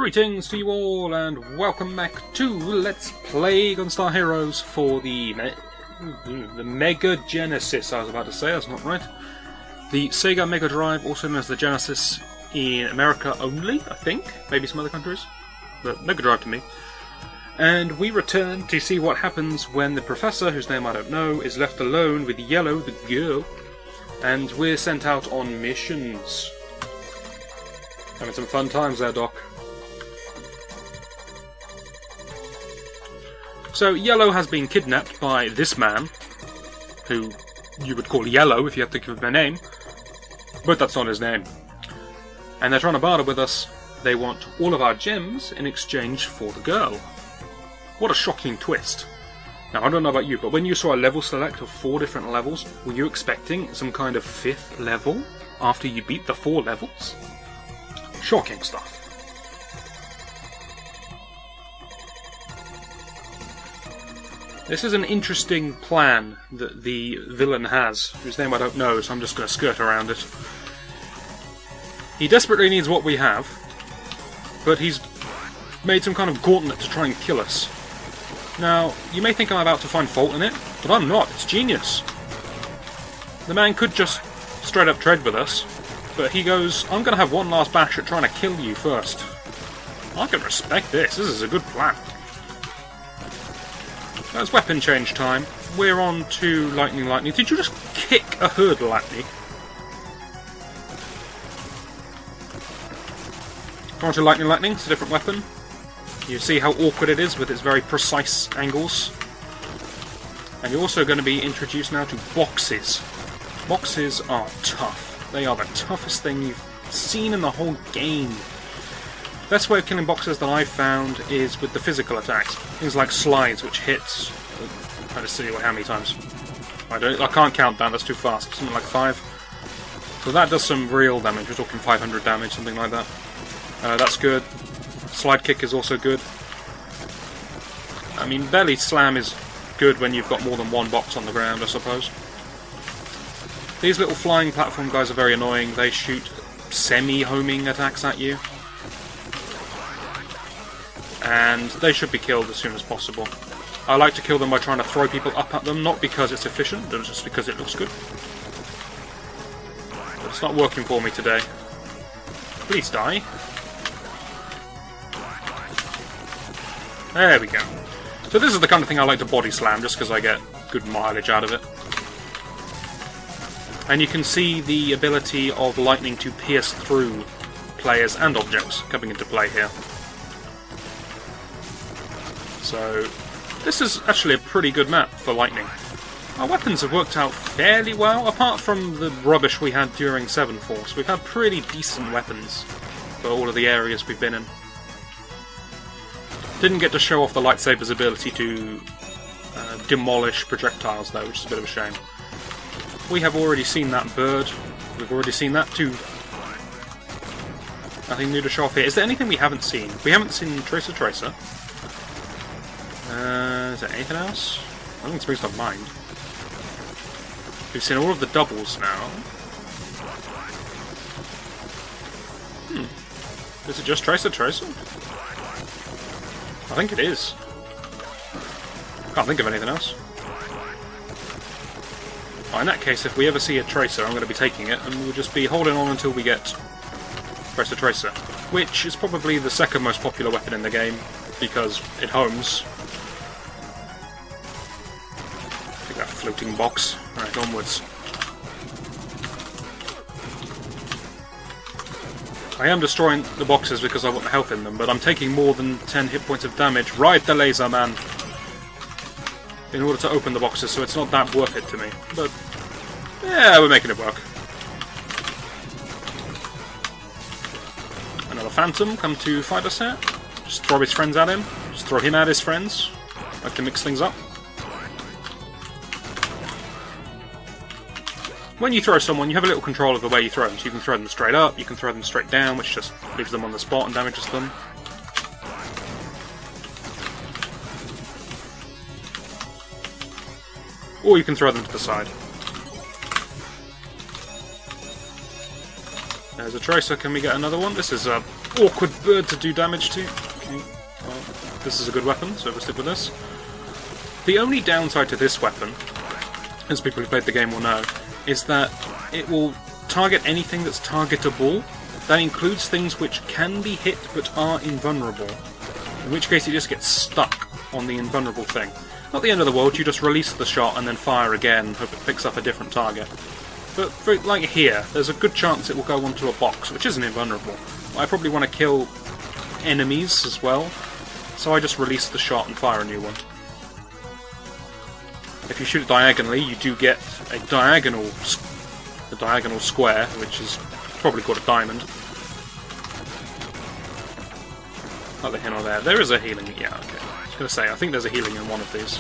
Greetings to you all, and welcome back to Let's Play Gunstar Heroes for the Mega Genesis. I was about to say, that's not right. The Sega Mega Drive, also known as the Genesis in America only, I think. Maybe some other countries. But Mega Drive to me. And we return to see what happens when the professor, whose name I don't know, is left alone with Yellow, the girl. And we're sent out on missions. Having some fun times there, Doc. So, Yellow has been kidnapped by this man, who you would call Yellow if you had to give him a name, but that's not his name. And they're trying to barter with us. They want all of our gems in exchange for the girl. What a shocking twist. Now, I don't know about you, but when you saw a level select of 4 different levels, were you expecting some kind of 5th level after you beat the 4 levels? Shocking stuff. This is an interesting plan that the villain has, whose name I don't know, so I'm just going to skirt around it. He desperately needs what we have, but he's made some kind of gauntlet to try and kill us. Now, you may think I'm about to find fault in it, but I'm not. It's genius. The man could just straight up trade with us, but he goes, I'm going to have one last bash at trying to kill you first. I can respect this. This is a good plan. So it's weapon change time. We're on to Lightning. Did you just kick a hurdle at me? We're on to Lightning. It's a different weapon. You see how awkward it is with its very precise angles. And you're also going to be introduced now to boxes. Boxes are tough. They are the toughest thing you've seen in the whole game. Best way of killing boxes that I've found is with the physical attacks. Things like slides, which hits... I'm trying to see how many times. I can't count that, that's too fast. Something like 5. So that does some real damage. We're talking 500 damage, something like that. That's good. Slide kick is also good. I mean, belly slam is good when you've got more than one box on the ground, I suppose. These little flying platform guys are very annoying. They shoot semi-homing attacks at you. And they should be killed as soon as possible. I like to kill them by trying to throw people up at them, not because it's efficient, but just because it looks good. But it's not working for me today. Please die. There we go. So this is the kind of thing I like to body slam, just because I get good mileage out of it. And you can see the ability of lightning to pierce through players and objects coming into play here. So, this is actually a pretty good map for lightning. Our weapons have worked out fairly well, apart from the rubbish we had during 7 Force. We've had pretty decent weapons for all of the areas we've been in. Didn't get to show off the lightsaber's ability to demolish projectiles though, which is a bit of a shame. We have already seen that bird. We've already seen that too. Nothing new to show off here. Is there anything we haven't seen? We haven't seen Tracer. Is there anything else? I think springs to mind. We've seen all of the doubles now. Is it just Tracer? I think it is. Can't think of anything else. Oh, in that case, if we ever see a Tracer, I'm going to be taking it, and we'll just be holding on until we get Tracer, which is probably the second most popular weapon in the game, because it homes. Take that floating box. Right, onwards. I am destroying the boxes because I want the health in them, but I'm taking more than 10 hit points of damage. Ride the laser, man! In order to open the boxes, so it's not that worth it to me. But, yeah, we're making it work. Another Phantom come to fight us here. Just throw his friends at him. Just throw him at his friends. Like to mix things up. When you throw someone, you have a little control of the way you throw them. So you can throw them straight up, you can throw them straight down, which just leaves them on the spot and damages them. Or you can throw them to the side. There's a Tracer, can we get another one? This is a awkward bird to do damage to. Okay, well, this is a good weapon, so we'll stick with this. The only downside to this weapon, as people who played the game will know, is that it will target anything that's targetable. That includes things which can be hit but are invulnerable, in which case it just gets stuck on the invulnerable thing. Not the end of the world, you just release the shot and then fire again, hope it picks up a different target. But for, like here, there's a good chance it will go onto a box, which isn't invulnerable. I probably want to kill enemies as well, so I just release the shot and fire a new one. If you shoot it diagonally, you do get a diagonal square, which is probably called a diamond. Either here or there. There is a healing. Yeah, okay. I was going to say, I think there's a healing in one of these.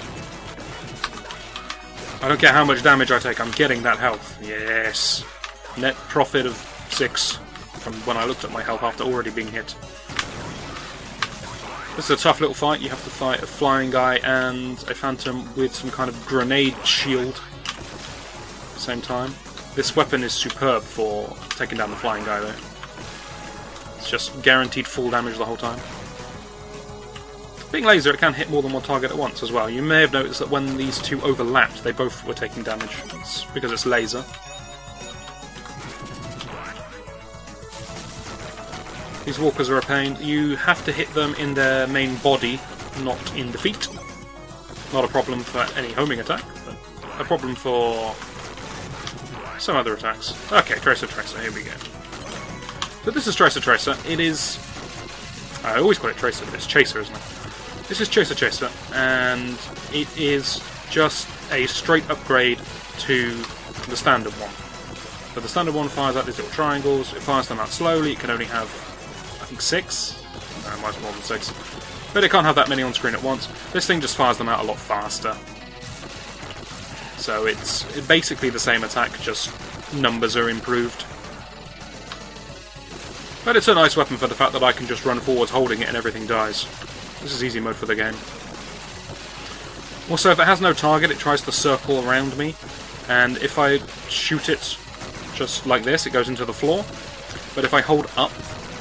I don't care how much damage I take, I'm getting that health. Yes. Net profit of 6 from when I looked at my health after already being hit. This is a tough little fight. You have to fight a flying guy and a phantom with some kind of grenade shield at the same time. This weapon is superb for taking down the flying guy though. It's just guaranteed full damage the whole time. Being laser, it can hit more than one target at once as well. You may have noticed that when these two overlapped, they both were taking damage. It's because it's laser. These walkers are a pain. You have to hit them in their main body, not in the feet. Not a problem for any homing attack, but a problem for some other attacks. Okay, Tracer, here we go. So this is Tracer. It is... I always call it Tracer, but it's Chaser, isn't it? This is Chaser, and it is just a straight upgrade to the standard one. So the standard one fires out these little triangles, it fires them out slowly, it can only have, I think, 6? No, it might be more than 6. But it can't have that many on screen at once. This thing just fires them out a lot faster. So it's basically the same attack, just numbers are improved. But it's a nice weapon for the fact that I can just run forwards holding it and everything dies. This is easy mode for the game. Also, if it has no target, it tries to circle around me, and if I shoot it just like this, it goes into the floor. But if I hold up,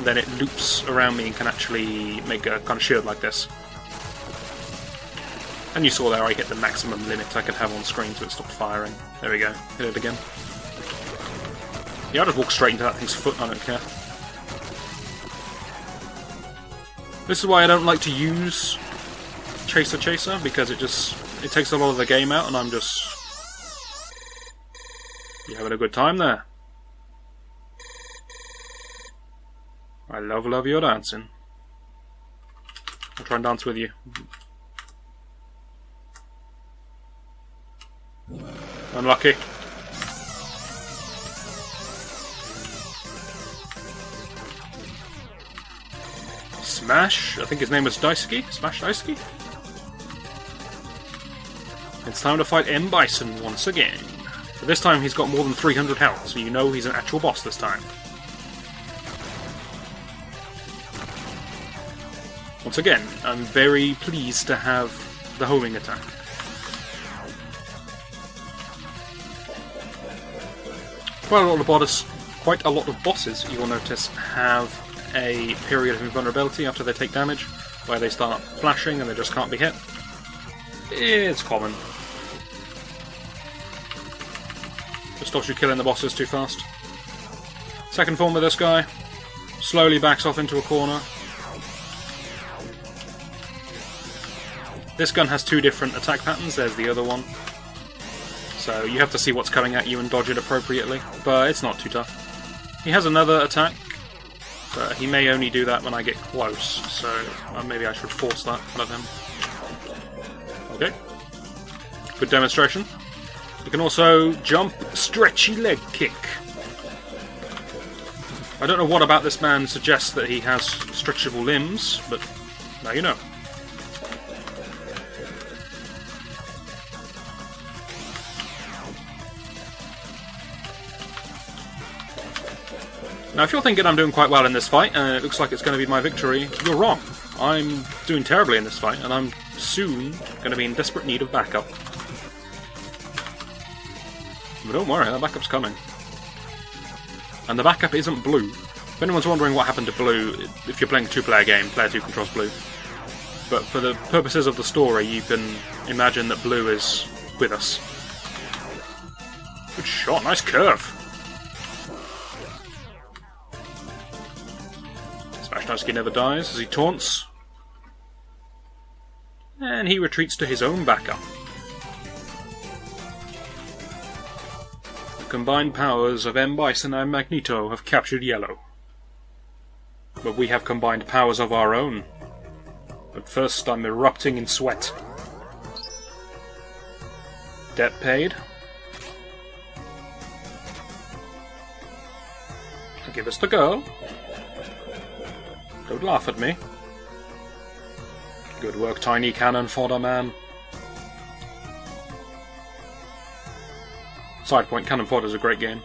then it loops around me and can actually make a kind of shield like this. And you saw there I hit the maximum limit I could have on screen, so it stopped firing. There we go, hit it again. Yeah, I'll just walk straight into that thing's foot, I don't care. This is why I don't like to use Chaser, because it takes a lot of the game out, and I'm just... You having a good time there? I love your dancing. I'll try and dance with you. Unlucky. Smash, I think his name was Daisuke. Smash Daisuke. It's time to fight M. Bison once again. But this time he's got more than 300 health, so you know he's an actual boss this time. Once again, I'm very pleased to have the homing attack. Quite a lot of bosses, you will notice, have a period of invulnerability after they take damage, where they start flashing and they just can't be hit. It's common. Just stops you killing the bosses too fast. Second form of this guy, slowly backs off into a corner. This gun has 2 different attack patterns, there's the other one. So you have to see what's coming at you and dodge it appropriately, but it's not too tough. He has another attack, but he may only do that when I get close, so maybe I should force that out of him. Okay. Good demonstration. You can also jump, stretchy leg kick. I don't know what about this man suggests that he has stretchable limbs, but now you know. Now, if you're thinking I'm doing quite well in this fight, and it looks like it's going to be my victory, you're wrong. I'm doing terribly in this fight, and I'm soon going to be in desperate need of backup. But don't worry, that backup's coming. And the backup isn't blue. If anyone's wondering what happened to Blue, if you're playing a two-player game, player 2 controls Blue. But for the purposes of the story, you can imagine that Blue is with us. Good shot, nice curve. Smashnowski never dies as he taunts. And he retreats to his own backup. The combined powers of M. Bison and Magneto have captured Yellow. But we have combined powers of our own. But first I'm erupting in sweat. Debt paid. Give us the girl. Don't laugh at me. Good work, Tiny Cannon Fodder Man. Side point, Cannon Fodder is a great game.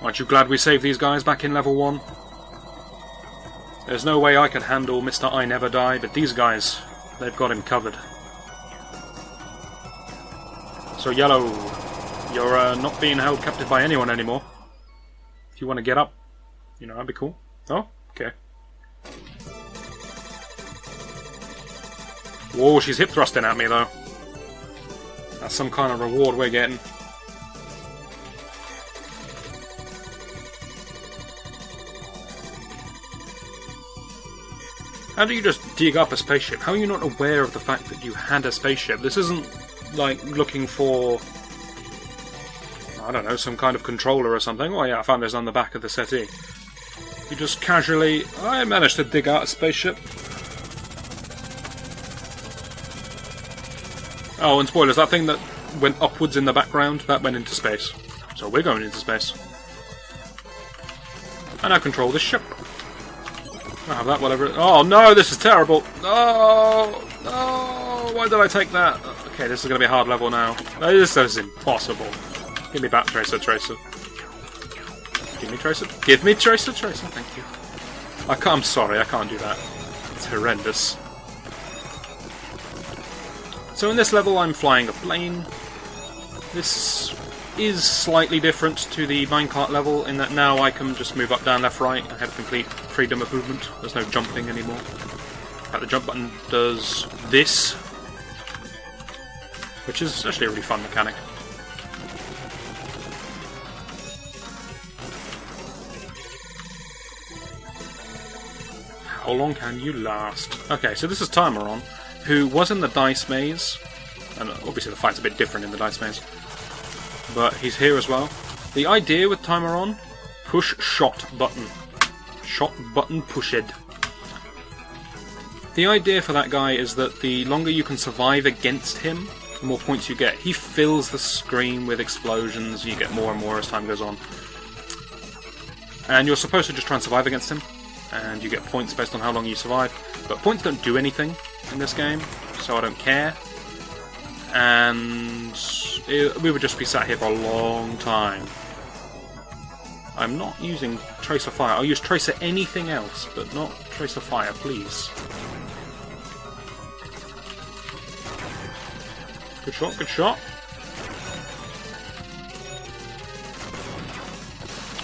Aren't you glad we saved these guys back in level 1? There's no way I could handle Mr. I Never Die, but these guys, they've got him covered. So Yellow, you're not being held captive by anyone anymore. If you want to get up, you know, that'd be cool. Oh, okay. Whoa, she's hip thrusting at me though. That's some kind of reward we're getting. How do you just dig up a spaceship? How are you not aware of the fact that you had a spaceship? This isn't like looking for, I don't know, some kind of controller or something. Oh yeah, I found this on the back of the settee. You just casually, I managed to dig out a spaceship. Oh, and spoilers, that thing that went upwards in the background, that went into space. So we're going into space. I now control this ship. I'll have that, whatever. Oh no, this is terrible. No, no, why did I take that? Okay, this is going to be a hard level now. This is impossible. Give me back Tracer, Tracer. Give me Tracer. Give me Tracer, Tracer. Thank you. I'm sorry, I can't do that. It's horrendous. So in this level, I'm flying a plane. This is slightly different to the minecart level in that now I can just move up, down, left, right. I have complete freedom of movement. There's no jumping anymore. In fact, the jump button does this, which is actually a really fun mechanic. How long can you last? Okay, so this is Timeron, who was in the Dice Maze, and obviously the fight's a bit different in the Dice Maze, but he's here as well. The idea with Timeron, push shot button. Shot button pushed. The idea for that guy is that the longer you can survive against him, the more points you get. He fills the screen with explosions, you get more and more as time goes on. And you're supposed to just try and survive against him, and you get points based on how long you survive. But points don't do anything in this game, so I don't care. And we would just be sat here for a long time. I'm not using Tracer Fire. I'll use Tracer anything else, but not Tracer Fire, please. Good shot, good shot.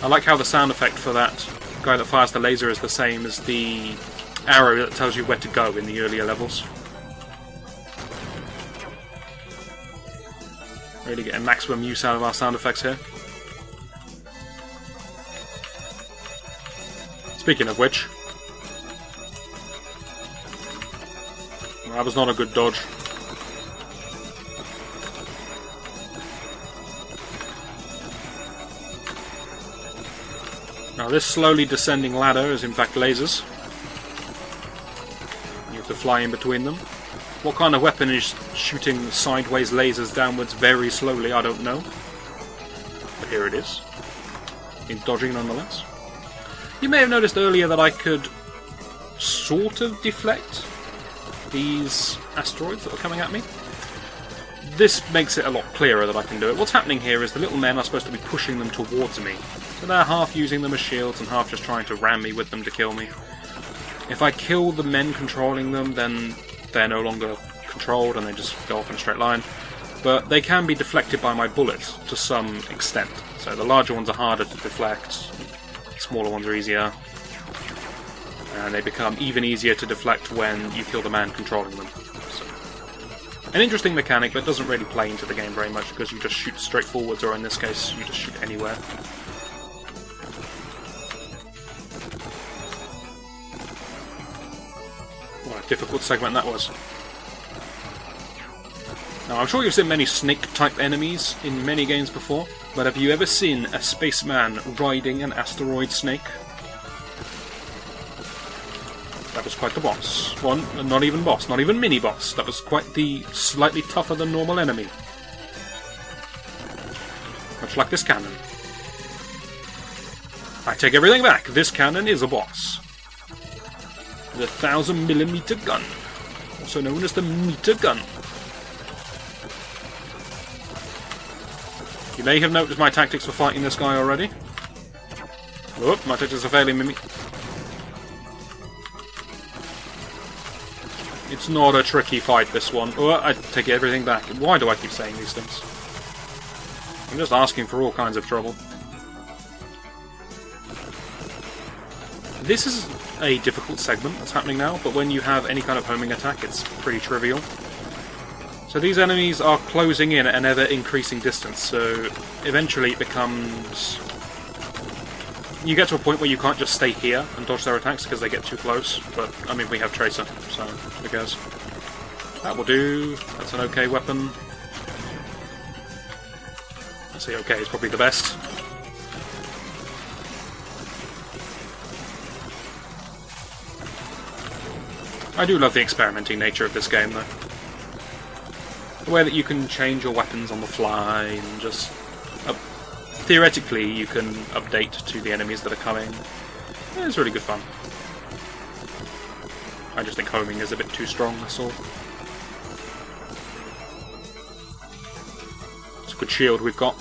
I like how the sound effect for that guy that fires the laser is the same as the arrow that tells you where to go in the earlier levels. Really getting maximum use out of our sound effects here. Speaking of which, that was not a good dodge. Now this slowly descending ladder is in fact lasers. You have to fly in between them. What kind of weapon is shooting sideways lasers downwards very slowly, I don't know. But here it is. In dodging nonetheless. You may have noticed earlier that I could sort of deflect these asteroids that were coming at me. This makes it a lot clearer that I can do it. What's happening here is the little men are supposed to be pushing them towards me. So they're half using them as shields and half just trying to ram me with them to kill me. If I kill the men controlling them, then they're no longer controlled and they just go off in a straight line. but they can be deflected by my bullets to some extent. So the larger ones are harder to deflect, smaller ones are easier, and they become even easier to deflect when you kill the man controlling them. So, an interesting mechanic, but doesn't really play into the game very much because you just shoot straight forwards, or in this case, you just shoot anywhere. What a difficult segment that was. Now, I'm sure you've seen many snake-type enemies in many games before, but have you ever seen a spaceman riding an asteroid snake? That was quite the boss. One, not even boss, not even mini-boss. That was quite the slightly tougher than normal enemy. Much like this cannon. I take everything back. This cannon is a boss. The 1000mm gun, also known as the meter gun. You may have noticed my tactics for fighting this guy already. Oh, my tactics are fairly mimic. It's not a tricky fight, this one. Oh, I take everything back. Why do I keep saying these things? I'm just asking for all kinds of trouble. This is a difficult segment that's happening now, but when you have any kind of homing attack, it's pretty trivial. So these enemies are closing in at an ever-increasing distance, so eventually it becomes... You get to a point where you can't just stay here and dodge their attacks because they get too close, but, I mean, we have Tracer, so who cares? That will do. That's an okay weapon. I say okay, it's probably the best. I do love the experimenting nature of this game, though. The way that you can change your weapons on the fly, and just... theoretically, you can update to the enemies that are coming. It's really good fun. I just think homing is a bit too strong, that's all. It's a good shield we've got.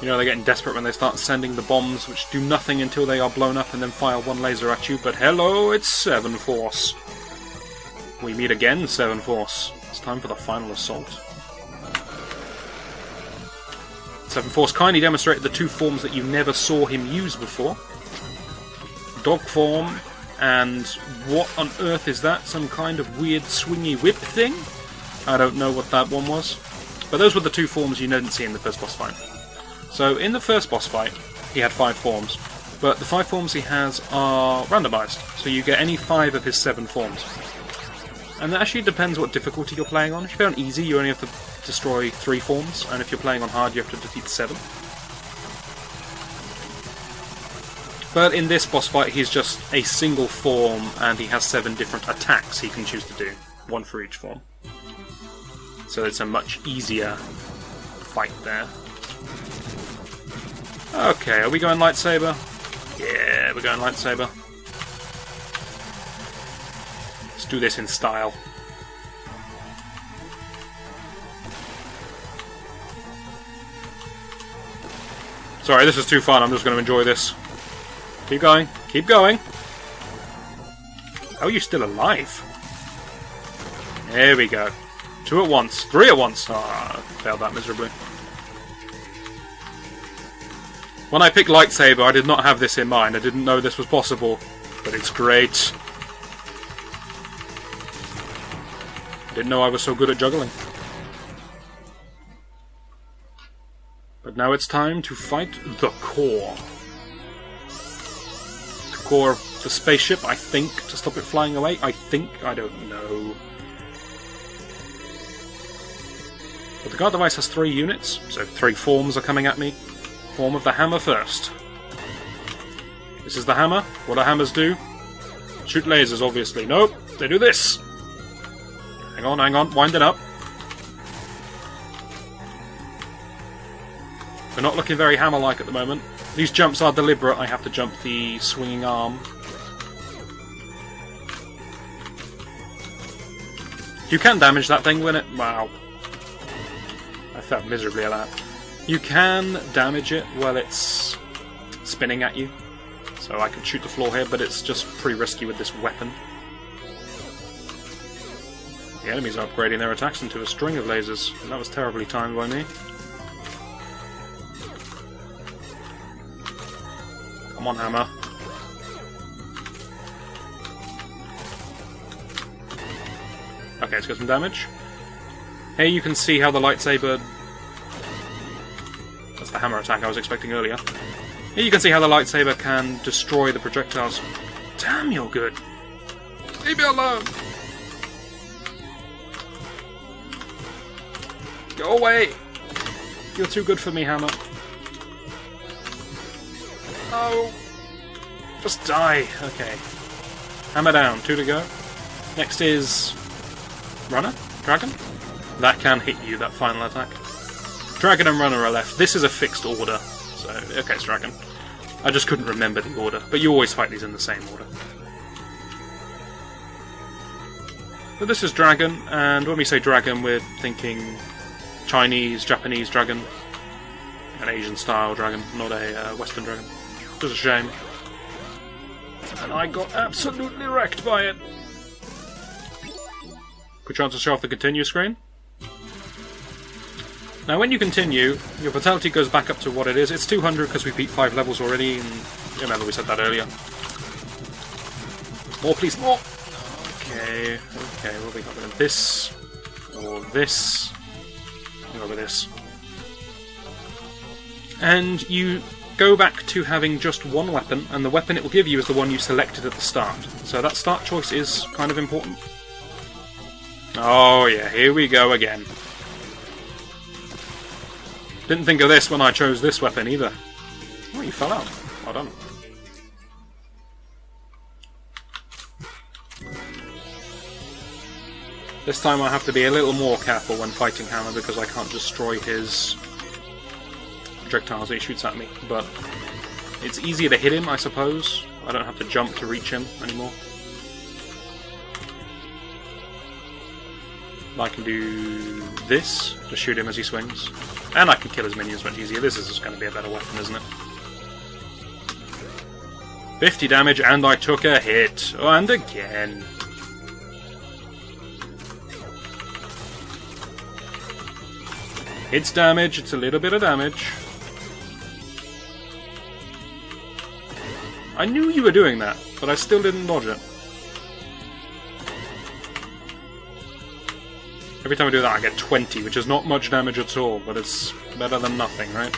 You know, they're getting desperate when they start sending the bombs, which do nothing until they are blown up and then fire one laser at you, but hello, it's 7 Force. We meet again, 7 Force. It's time for the final assault. 7 Force kindly demonstrated the two forms that you never saw him use before. Dog form, and what on earth is that? Some kind of weird swingy whip thing? I don't know what that one was. But those were the two forms you didn't see in the first boss fight. So in the first boss fight, he had 5 forms, but the 5 forms he has are randomized, so you get any 5 of his 7 forms. And that actually depends what difficulty you're playing on. If you're on easy, you only have to destroy 3 forms, and if you're playing on hard, you have to defeat 7. But in this boss fight, he's just a single form, and he has 7 different attacks he can choose to do, 1 for each form. So it's a much easier fight there. Okay, are we going lightsaber? Yeah, we're going lightsaber. Let's do this in style. Sorry, this is too fun, I'm just going to enjoy this. Keep going, keep going. How are you still alive? There we go. 2 at once, 3 at once. Ah, failed that miserably. When I picked lightsaber, I did not have this in mind. I didn't know this was possible, but it's great. I didn't know I was so good at juggling. But now it's time to fight the core. The core of the spaceship, I think, to stop it flying away. I think, I don't know. But the guard device has 3 units, so 3 forms are coming at me. Form of the hammer first. This is the hammer. What do hammers do? Shoot lasers, obviously. Nope, they do this. Hang on, wind it up. We're not looking very hammer-like at the moment. These jumps are deliberate. I have to jump the swinging arm. You can damage that thing when it... Wow. I felt miserably at that. You can damage it while it's spinning at you. So So I could shoot the floor here, but it's just pretty risky with this weapon. The enemies are upgrading their attacks into a string of lasers, and that was terribly timed by me. Come on, hammer. Okay, let's get some damage. Here you can see how the lightsaber... That's the hammer attack I was expecting earlier. Here you can see how the lightsaber can destroy the projectiles. Damn, you're good. Leave me alone. Go away. You're too good for me, hammer. Oh. Just die. Okay. Hammer down. 2 to go. Next is... Runner? Dragon? That can hit you, that final attack. Dragon and Runner are left. This is a fixed order. So, okay, it's Dragon. I just couldn't remember the order. But you always fight these in the same order. So this is Dragon, and when we say Dragon, we're thinking Chinese, Japanese dragon. An Asian-style dragon, not a Western dragon. Just a shame. And I got absolutely wrecked by it. Quick chance to show off the continue screen. Now when you continue, your vitality goes back up to what it is. It's 200 because we beat 5 levels already, and you remember we said that earlier. More please, more! Okay, what have we got with this? Or this? We'll go with this. And you go back to having just one weapon, and the weapon it will give you is the one you selected at the start. So that start choice is kind of important. Oh yeah, here we go again. Didn't think of this when I chose this weapon either. Oh, you fell out. Well done. This time I have to be a little more careful when fighting Hammer because I can't destroy his projectiles that he shoots at me. But it's easier to hit him, I suppose. I don't have to jump to reach him anymore. I can do this to shoot him as he swings. And I can kill his minions much easier. This is just going to be a better weapon, isn't it? 50 damage, and I took a hit. Oh, and again. It's damage, it's a little bit of damage. I knew you were doing that, but I still didn't dodge it. Every time I do that I get 20, which is not much damage at all, but it's better than nothing, right?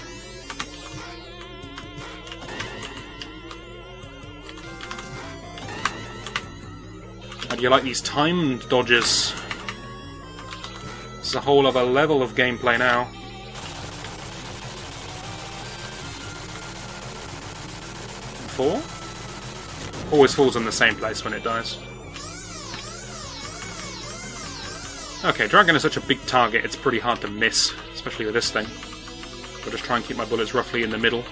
How do you like these timed dodges? This is a whole other level of gameplay now. Four? Always falls in the same place when it dies. Okay, Dragon is such a big target, it's pretty hard to miss, especially with this thing. I'll just try and keep my bullets roughly in the middle.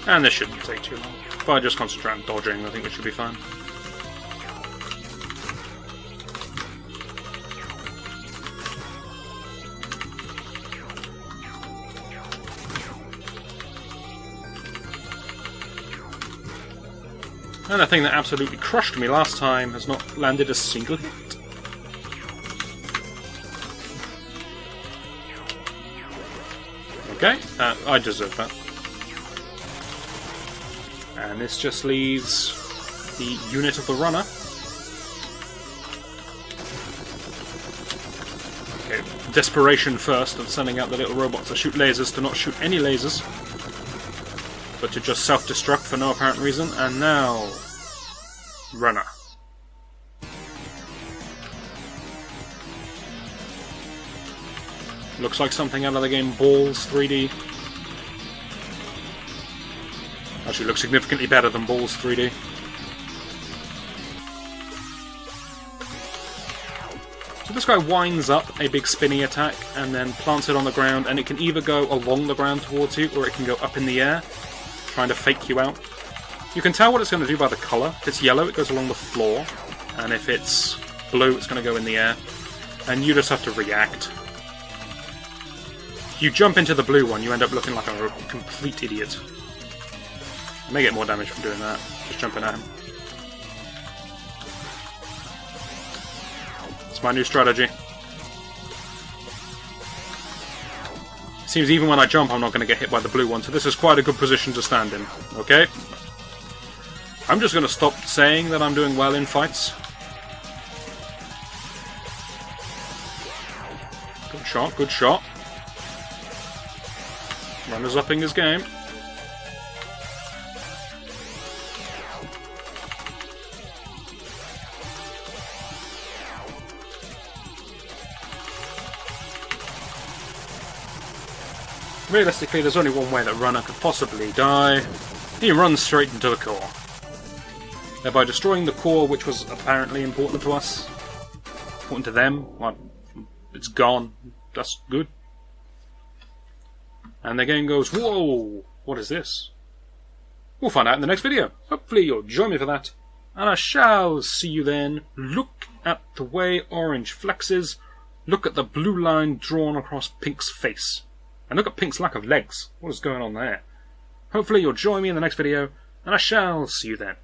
And this shouldn't take too long. If I just concentrate on dodging, I think we should be fine. And the thing that absolutely crushed me last time has not landed a single hit. Okay, I deserve that. And this just leaves the unit of the runner. Okay, desperation first of sending out the little robots to shoot lasers to not shoot any lasers, but to just self-destruct for no apparent reason. And now, runner. Looks like something out of the game Balls 3D. Actually looks significantly better than Balls 3D. So this guy winds up a big spinny attack and then plants it on the ground, and it can either go along the ground towards you or it can go up in the air, trying to fake you out. You can tell what it's going to do by the colour. If it's yellow, it goes along the floor, and if it's blue, it's going to go in the air. and you just have to react. If you jump into the blue one, you end up looking like a complete idiot. You may get more damage from doing that, just jumping at him. It's my new strategy. Seems even when I jump, I'm not going to get hit by the blue one, so this is quite a good position to stand in, okay? I'm just going to stop saying that I'm doing well in fights. Good shot, good shot. Runner's upping his game. Realistically, there's only one way that Runner could possibly die. He runs straight into the core. Thereby destroying the core, which was apparently important to us. Important to them. Well, it's gone. That's good. And the game goes, whoa! What is this? We'll find out in the next video. Hopefully you'll join me for that. And I shall see you then. Look at the way orange flexes. Look at the blue line drawn across Pink's face. And look at Pink's lack of legs. What is going on there? Hopefully you'll join me in the next video, and I shall see you then.